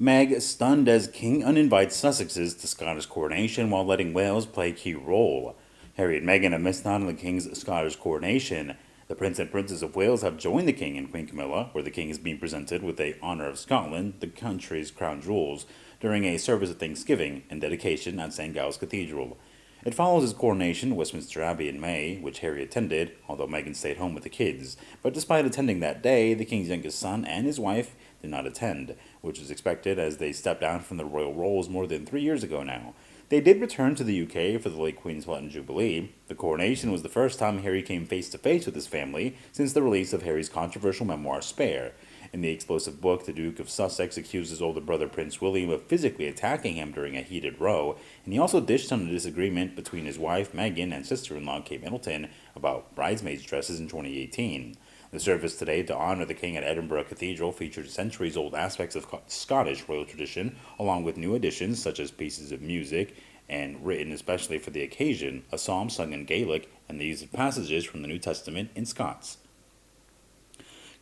Meg stunned as King Uninvite Sussexes to Scottish Coronation while letting Wales play a key role. Harry and Meghan have missed out on the King's Scottish Coronation. The Prince and Princess of Wales have joined the King and Queen Camilla, where the King is being presented with the Honour of Scotland, the country's crown jewels, during a service of Thanksgiving and dedication at St Giles Cathedral. It follows his coronation at Westminster Abbey in May, which Harry attended, although Meghan stayed home with the kids. But despite attending that day, the King's youngest son and his wife did not attend, which was expected as they stepped down from the royal roles more than 3 years ago now. They did return to the UK for the late Queen's Platinum Jubilee. The coronation was the first time Harry came face to face with his family since the release of Harry's controversial memoir Spare. In the explosive book, the Duke of Sussex accused his older brother Prince William of physically attacking him during a heated row, and he also dished on a disagreement between his wife Meghan and sister-in-law Kate Middleton about bridesmaids' dresses in 2018. The service today to honor the King at Edinburgh Cathedral featured centuries-old aspects of Scottish royal tradition, along with new additions such as pieces of music, and written especially for the occasion, a psalm sung in Gaelic, and the use of passages from the New Testament in Scots.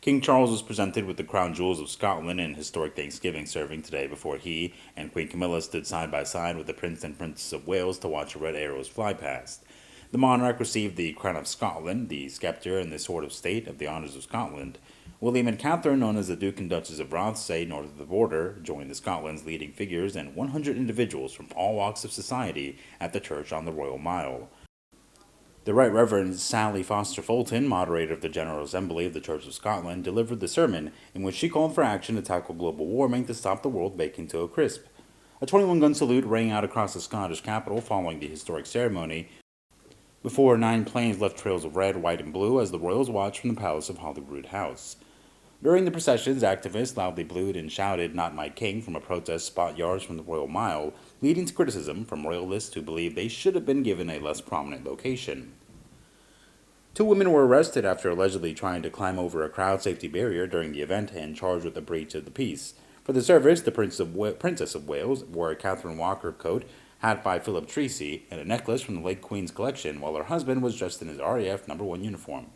King Charles was presented with the crown jewels of Scotland in historic Thanksgiving serving today before he and Queen Camilla stood side by side with the Prince and Princess of Wales to watch red arrows fly past. The monarch received the Crown of Scotland, the sceptre and the Sword of State of the Honours of Scotland. William and Catherine, known as the Duke and Duchess of Rothesay north of the border, joined the Scotland's leading figures and 100 individuals from all walks of society at the church on the Royal Mile. The Right Reverend Sally Foster Fulton, moderator of the General Assembly of the Church of Scotland, delivered the sermon in which she called for action to tackle global warming to stop the world baking to a crisp. A 21-gun salute rang out across the Scottish capital following the historic ceremony, before 9 planes left trails of red, white, and blue as the royals watched from the Palace of Holyrood House. During the processions, activists loudly blew and shouted "Not My King" from a protest spot yards from the Royal Mile, leading to criticism from royalists who believe they should have been given a less prominent location. 2 women were arrested after allegedly trying to climb over a crowd safety barrier during the event and charged with a breach of the peace. For the service, the Princess of Wales wore a Catherine Walker coat, hat by Philip Treacy, and a necklace from the late Queen's collection, while her husband was dressed in his RAF No. 1 uniform.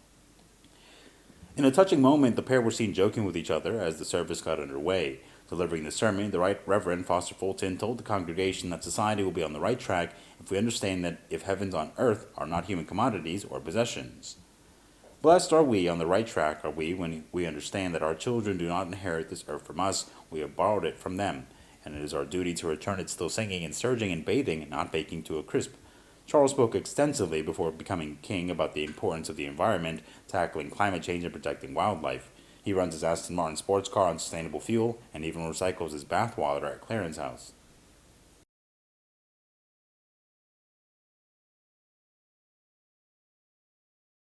In a touching moment, the pair were seen joking with each other as the service got underway. Delivering the sermon, the Right Reverend Foster Fulton told the congregation that society will be on the right track if we understand that if heavens on earth are not human commodities or possessions. Blessed are we on the right track are we when we understand that our children do not inherit this earth from us, we have borrowed it from them, and it is our duty to return it still singing and surging and bathing, not baking to a crisp. Charles spoke extensively before becoming king about the importance of the environment, tackling climate change and protecting wildlife. He runs his Aston Martin sports car on sustainable fuel and even recycles his bathwater at Clarence House.